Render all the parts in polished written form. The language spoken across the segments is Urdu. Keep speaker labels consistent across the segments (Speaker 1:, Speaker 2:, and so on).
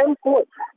Speaker 1: M4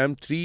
Speaker 2: M3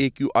Speaker 2: AQI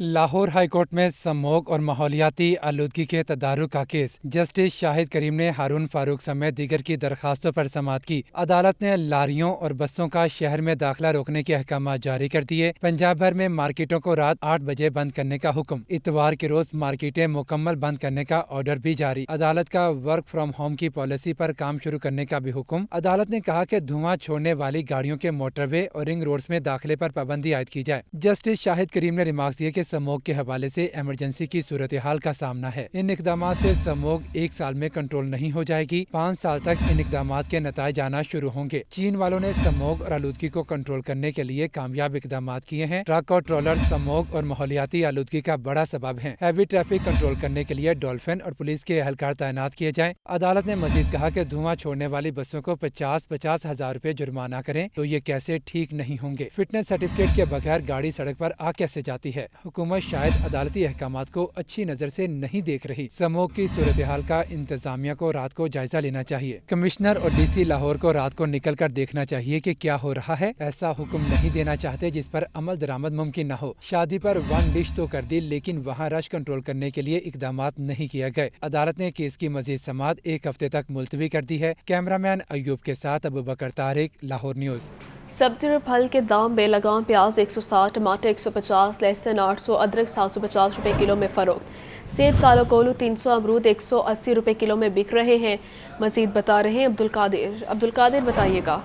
Speaker 3: Lahore high court میں سموگ اور ماحولیاتی آلودگی کے تدارک کا کیس جسٹس شاہد کریم نے ہارون فاروق سمیت دیگر کی درخواستوں پر سماعت کی۔ عدالت نے لاریوں اور بسوں کا شہر میں داخلہ روکنے کے احکامات جاری کر دیے۔ پنجاب بھر میں مارکیٹوں کو رات 8 بجے بند کرنے کا حکم۔ اتوار کے روز مارکیٹیں مکمل بند کرنے کا آرڈر بھی جاری۔ عدالت کا ورک فرام ہوم کی پالیسی پر کام شروع کرنے کا بھی حکم۔ عدالت نے کہا کہ دھواں چھوڑنے والی گاڑیوں کے موٹر وے اور رنگ روڈز میں داخلے پر پابندی عائد کی جائے۔ جسٹس شاہد کریم نے ریمارکس دیے کہ سموگ کے حوالے سے ایمرجنسی کی صورتحال کا سامنا ہے۔ ان اقدامات سے سموگ 1 سال میں کنٹرول نہیں ہو جائے گی۔ 5 سال تک ان اقدامات کے نتائج آنا شروع ہوں گے۔ چین والوں نے سموگ اور آلودگی کو کنٹرول کرنے کے لیے کامیاب اقدامات کیے ہیں۔ ٹرک اور ٹرولر سموگ اور ماحولیاتی آلودگی کا بڑا سبب ہیں۔ ہیوی ٹریفک کنٹرول کرنے کے لیے ڈولفن اور پولیس کے اہلکار تعینات کیے جائیں۔ عدالت نے مزید کہا کہ دھواں چھوڑنے والی بسوں کو 50 ہزار روپے جرمانہ کریں تو یہ کیسے ٹھیک نہیں ہوں گے۔ فٹنس سرٹیفکیٹ کے بغیر گاڑی سڑک پر آ کیسے جاتی ہے؟ حکومت شاید عدالتی احکامات کو اچھی نظر سے نہیں دیکھ رہی۔ سموگ کی صورتحال کا انتظامیہ کو رات کو جائزہ لینا چاہیے۔ کمشنر اور ڈی سی لاہور کو رات کو نکل کر دیکھنا چاہیے کہ کیا ہو رہا ہے۔ ایسا حکم نہیں دینا چاہتے جس پر عمل درآمد ممکن نہ ہو۔ شادی پر 1 ڈش تو کر دی لیکن وہاں رش کنٹرول کرنے کے لیے اقدامات نہیں کیے گئے۔ عدالت نے کیس کی مزید سماعت 1 ہفتے تک ملتوی کر دی ہے۔ کیمرہ مین ایوب کے ساتھ ابوبکر طارق، لاہور نیوز۔
Speaker 4: سبزی اور پھل کے دام بے لگام، پیاز 160، ٹماٹر 150، لہسن 800، ادرک 750 روپے کلو میں فروخت۔ سیب کالو کولو 300، امرود 180 روپے کلو میں بک رہے ہیں۔ مزید بتا رہے ہیں عبدالقادر بتائیے گا۔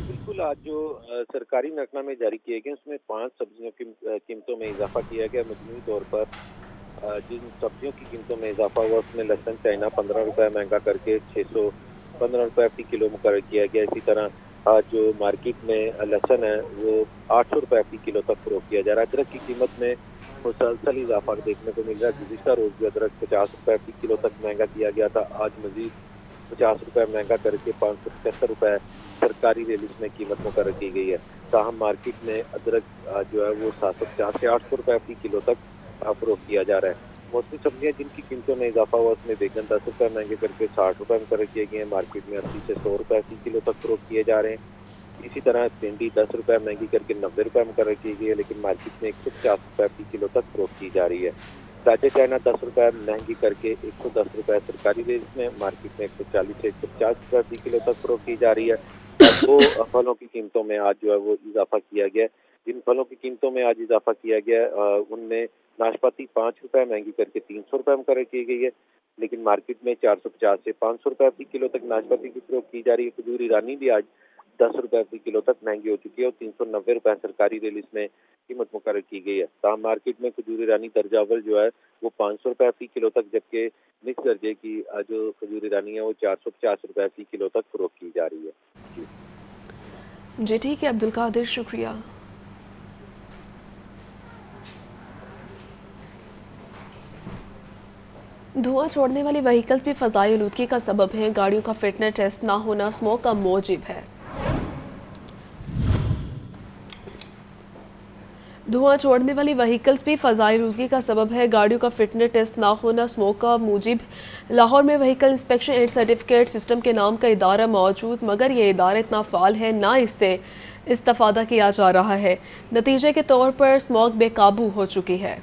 Speaker 5: بالکل، آج جو سرکاری نقطہ جاری کیے گئے اس میں 5 سبزیوں کی قیمتوں میں اضافہ کیا گیا۔ مجموعی طور پر جن سبزیوں کی قیمتوں میں اضافہ ہوا اس میں لہسن چائنا 15 روپے مہنگا کر کے 615 روپے فی کلو مقرر کیا گیا۔ اسی طرح جو مارکیٹ میں لہسن ہے وہ 800 روپے فی کلو تک فروخت کیا جا رہا ہے۔ ادرک کی قیمت میں مسلسل اضافہ دیکھنے کو مل رہا ہے۔ گزشتہ روز بھی ادرک 50 روپے فی کلو تک مہنگا کیا گیا تھا، آج مزید 50 روپے مہنگا کر کے 575 روپے سرکاری ریلیز میں قیمت مقرر کی گئی ہے۔ تاہم مارکیٹ میں ادرک جو ہے وہ 750 سے 800 روپے فی کلو تک فروخت کیا جا رہا ہے۔ موسمی سبزیاں جن کی قیمتوں میں اضافہ ہوا اس میں بیگن 10 روپے مہنگے کر کے 60 روپے مقرر کیے گئے ہیں۔ مارکیٹ میں 80 سے 100 روپے فی کلو تک فروخت کیے جا رہے ہیں۔ اسی طرح بھنڈی 10 روپے مہنگی کر کے 90 روپے مقرر کی گئی ہے، لیکن مارکیٹ میں 150 روپے فی کلو تک فروخت کی جا رہی ہے۔ تازہ چائنا 10 روپے مہنگی کر کے 110 روپے سرکاری ریٹ میں، مارکیٹ میں 140 سے 150 روپے فی کلو تک فروخت کی جا رہی ہے۔ دو پھلوں کی قیمتوں میں آج جو ہے وہ اضافہ کیا گیا ہے۔ جن پھلوں کی قیمتوں میں آج اضافہ کیا گیا ہے ان میں ناشپاتی 5 روپے مہنگی کر کے 300 روپے مقرر کی گئی ہے، لیکن مارکیٹ میں 450 سے 500 روپے فی کلو تک ناشپاتی کی فروخت کی جا رہی ہے۔ کھجور ایرانی بھی آج 10 روپے فی کلو تک مہنگی ہو چکی ہے اور 390 روپے سرکاری ریلیز میں قیمت مقرر کی گئی ہے۔ تاہم مارکیٹ میں کھجور ایرانی درجہ اول جو ہے وہ 500 روپے فی کلو تک، جبکہ مکس درجے کی جو کھجور ایرانی ہے وہ 450 روپے فی کلو تک فروخت کی جا رہی ہے۔
Speaker 4: جی ٹھیک ہے عبدالقادر، شکریہ۔ دھواں چھوڑنے والی وہیکل بھی فضائی آلودگی کا سبب ہیں۔ گاڑیوں کا فٹنس ٹیسٹ نہ ہونا اسموگ کا موجب ہے۔ دھواں چھوڑنے والی وہیکلز بھی فضائی آلودگی کا سبب ہے۔ گاڑیوں کا فٹنس ٹیسٹ نہ ہونا اسموگ کا موجب۔ لاہور میں vehicle inspection and certificate system کے نام کا ادارہ موجود، مگر یہ ادارہ اتنا فعال ہے نہ اس سے استفادہ کیا جا رہا ہے۔ نتیجے کے طور پر اسموگ بے قابو ہو چکی ہے۔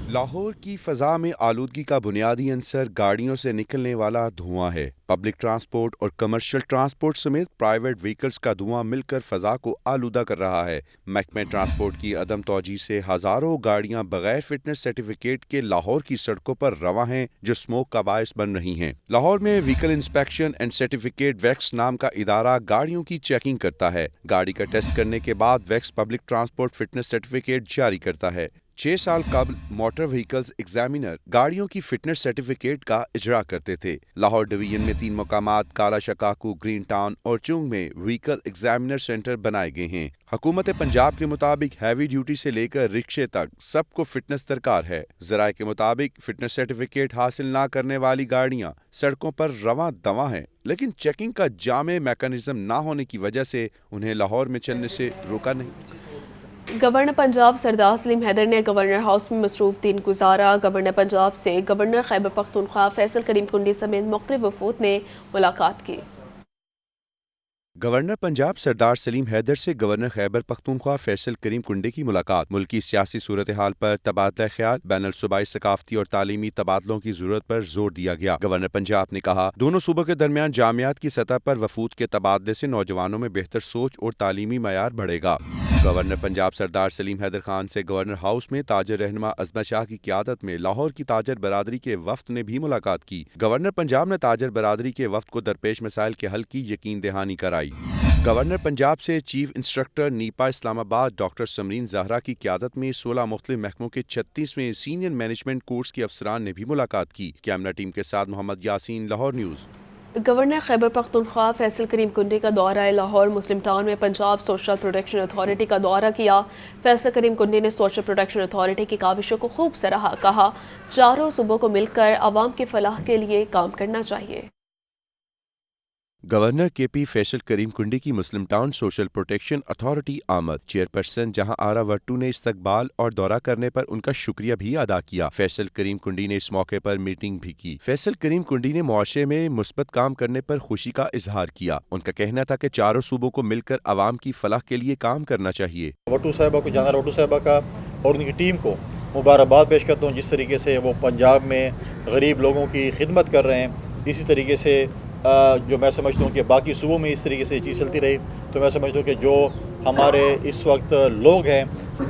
Speaker 2: لاہور کی فضا میں آلودگی کا بنیادی عنصر گاڑیوں سے نکلنے والا دھواں ہے۔ پبلک ٹرانسپورٹ اور کمرشل ٹرانسپورٹ سمیت پرائیویٹ وہیکلز کا دھواں مل کر فضا کو آلودہ کر رہا ہے۔ محکمہ ٹرانسپورٹ کی عدم توجہی سے ہزاروں گاڑیاں بغیر فٹنس سرٹیفکیٹ کے لاہور کی سڑکوں پر رواں ہیں، جو اسموگ کا باعث بن رہی ہیں۔ لاہور میں وہیکل انسپیکشن اینڈ سرٹیفکیٹ ویکس نام کا ادارہ گاڑیوں کی چیکنگ کرتا ہے۔ گاڑی کا ٹیسٹ کرنے کے بعد ویکس پبلک ٹرانسپورٹ فٹنس سرٹیفکیٹ جاری کرتا ہے۔ 6 سال قبل موٹر وہیکلز ایگزامینر گاڑیوں کی فٹنس سرٹیفکیٹ کا اجرا کرتے تھے۔ لاہور ڈویژن میں 3 مقامات کالا شکاکو، گرین ٹاؤن اور چنگ میں وہیکل ایگزامینر سینٹر بنائے گئے ہیں۔ حکومت پنجاب کے مطابق ہیوی ڈیوٹی سے لے کر رکشے تک سب کو فٹنس درکار ہے۔ ذرائع کے مطابق فٹنس سرٹیفکیٹ حاصل نہ کرنے والی گاڑیاں سڑکوں پر رواں دواں ہیں، لیکن چیکنگ کا جامع میکانزم نہ ہونے کی وجہ سے انہیں لاہور میں چلنے سے روکا نہیں۔
Speaker 4: گورنر پنجاب سردار سلیم حیدر نے گورنر ہاؤس میں مصروف دن گزارا۔ گورنر پنجاب سے گورنر خیبر پختونخوا فیصل کریم کنڈی سمیت مختلف وفود نے ملاقات کی۔
Speaker 2: گورنر پنجاب سردار سلیم حیدر سے گورنر خیبر پختونخوا فیصل کریم کنڈے کی ملاقات، ملکی سیاسی صورتحال پر تبادلہ خیال، بین الصوبائی ثقافتی اور تعلیمی تبادلوں کی ضرورت پر زور دیا گیا۔ گورنر پنجاب نے کہا، دونوں صوبوں کے درمیان جامعات کی سطح پر وفود کے تبادلے سے نوجوانوں میں بہتر سوچ اور تعلیمی معیار بڑھے گا۔ گورنر پنجاب سردار سلیم حیدر خان سے گورنر ہاؤس میں تاجر رہنما عظمت شاہ کی قیادت میں لاہور کی تاجر برادری کے وفد نے بھی ملاقات کی۔ گورنر پنجاب نے تاجر برادری کے وفد کو درپیش مسائل کے حل کی یقین دہانی کرائی۔ گورنر پنجاب سے چیف انسٹرکٹر نیپا اسلام آباد ڈاکٹر سمرین زہرا کی قیادت میں 16 مختلف محکموں کے 36ویں سینئر مینجمنٹ کورس کے افسران نے بھی ملاقات کی۔ کیمرہ ٹیم کے ساتھ محمد یاسین، لاہور نیوز۔
Speaker 4: گورنر خیبر پختونخوا فیصل کریم کنڈے کا دورہ لاہور، مسلم ٹاؤن میں پنجاب سوشل پروٹیکشن اتھارٹی کا دورہ کیا۔ فیصل کریم کنڈے نے سوشل پروٹیکشن اتھارٹی کی کاوشوں کو خوب سراہا، کہا چاروں صوبوں کو مل کر عوام کی فلاح کے لیے کام کرنا چاہیے۔
Speaker 2: گورنر کے پی فیصل کریم کنڈی کی مسلم ٹاؤن سوشل پروٹیکشن اتھارٹی آمد، چیئرپرسن جہاں آرا وٹو نے استقبال اور دورہ کرنے پر ان کا شکریہ بھی ادا کیا۔ فیصل کریم کنڈی نے اس موقع پر میٹنگ بھی کی۔ فیصل کریم کنڈی نے معاشرے میں مثبت کام کرنے پر خوشی کا اظہار کیا۔ ان کا کہنا تھا کہ چاروں صوبوں کو مل کر عوام کی فلاح کے لیے کام کرنا چاہیے۔
Speaker 6: وٹو صاحبہ کو، جہاں وٹو صاحبہ کا اور ان کی ٹیم کو مبارکباد پیش کرتا ہوں، جس طریقے سے وہ پنجاب میں غریب لوگوں کی خدمت کر رہے ہیں۔ اسی طریقے سے جو میں سمجھتا ہوں کہ باقی صوبوں میں اس طریقے سے یہ چیز چلتی رہی تو میں سمجھتا ہوں کہ جو ہمارے اس وقت لوگ ہیں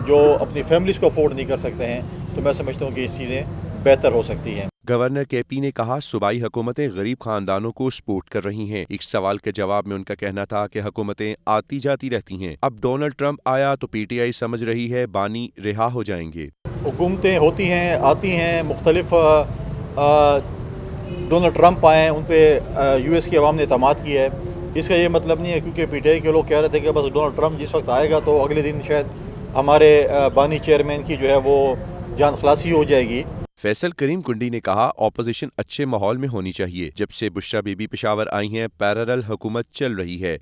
Speaker 6: جو اپنی فیملیز کو افورڈ نہیں کر سکتے ہیں، تو میں سمجھتا ہوں کہ یہ چیزیں بہتر ہو سکتی ہیں۔
Speaker 2: گورنر کے پی نے کہا، صوبائی حکومتیں غریب خاندانوں کو سپورٹ کر رہی ہیں۔ ایک سوال کے جواب میں ان کا کہنا تھا کہ حکومتیں آتی جاتی رہتی ہیں، اب ڈونلڈ ٹرمپ آیا تو پی ٹی آئی سمجھ رہی ہے بانی رہا ہو جائیں گے۔
Speaker 6: حکومتیں ہوتی ہیں، آتی ہیں، مختلف ڈونلڈ ٹرمپ آئے ہیں، ان پہ یو ایس کی عوام نے اعتماد کیا ہے۔ اس کا یہ مطلب نہیں ہے کیونکہ پی ٹی آئی کے لوگ کہہ رہے تھے کہ بس ڈونلڈ ٹرمپ جس وقت آئے گا تو اگلے دن شاید ہمارے بانی چیئرمین کی جو ہے وہ جان خلاصی ہو جائے گی۔
Speaker 2: فیصل کریم کنڈی نے کہا، اپوزیشن اچھے ماحول میں ہونی چاہیے۔ جب سے بشرا بی بی پشاور آئی ہیں، پیرالل حکومت چل رہی ہے۔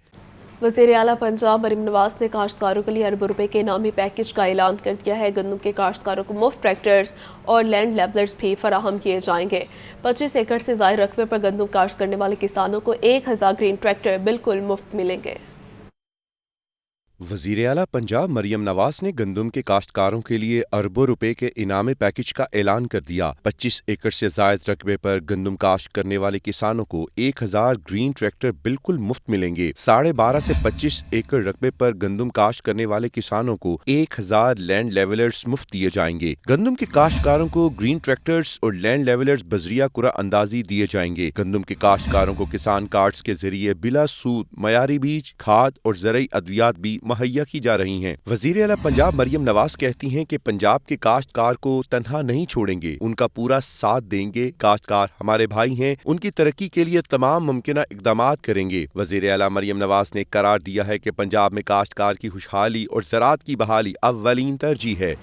Speaker 4: وزیر اعلیٰ پنجاب مریم نواز نے کاشتکاروں کے لیے اربوں روپے کے انعامی پیکج کا اعلان کر دیا ہے۔ گندم کے کاشتکاروں کو مفت ٹریکٹرز اور لینڈ لیبلرز بھی فراہم کیے جائیں گے۔ 25 ایکڑ سے زائد رقبے پر گندم کاشت کرنے والے کسانوں کو 1000 گرین ٹریکٹر بالکل مفت ملیں گے۔
Speaker 2: وزیر اعلیٰ پنجاب مریم نواز نے گندم کے کاشتکاروں کے لیے اربوں روپے کے انعامی پیکج کا اعلان کر دیا۔ 25 ایکڑ سے زائد رقبے پر گندم کاشت کرنے والے کسانوں کو 1000 گرین ٹریکٹر بالکل مفت ملیں گے۔ 12.5 سے 25 ایکڑ رقبے پر گندم کاشت کرنے والے کسانوں کو 1000 لینڈ لیولرز مفت دیے جائیں گے۔ گندم کے کاشتکاروں کو گرین ٹریکٹرز اور لینڈ لیولرز بذریعہ قرعہ اندازی دیے جائیں گے۔ گندم کے کاشتکاروں کو کسان کارڈز کے ذریعے بلا سود معیاری بیج، کھاد اور زرعی ادویات بھی مہیا کی جا رہی ہیں۔ وزیر اعلیٰ پنجاب مریم نواز کہتی ہیں کہ پنجاب کے کاشتکار کو تنہا نہیں چھوڑیں گے، ان کا پورا ساتھ دیں گے۔ کاشتکار ہمارے بھائی ہیں، ان کی ترقی کے لیے تمام ممکنہ اقدامات کریں گے۔ وزیر اعلیٰ مریم نواز نے قرار دیا ہے کہ پنجاب میں کاشتکار کی خوشحالی اور زراعت کی بحالی اولین ترجیح ہے۔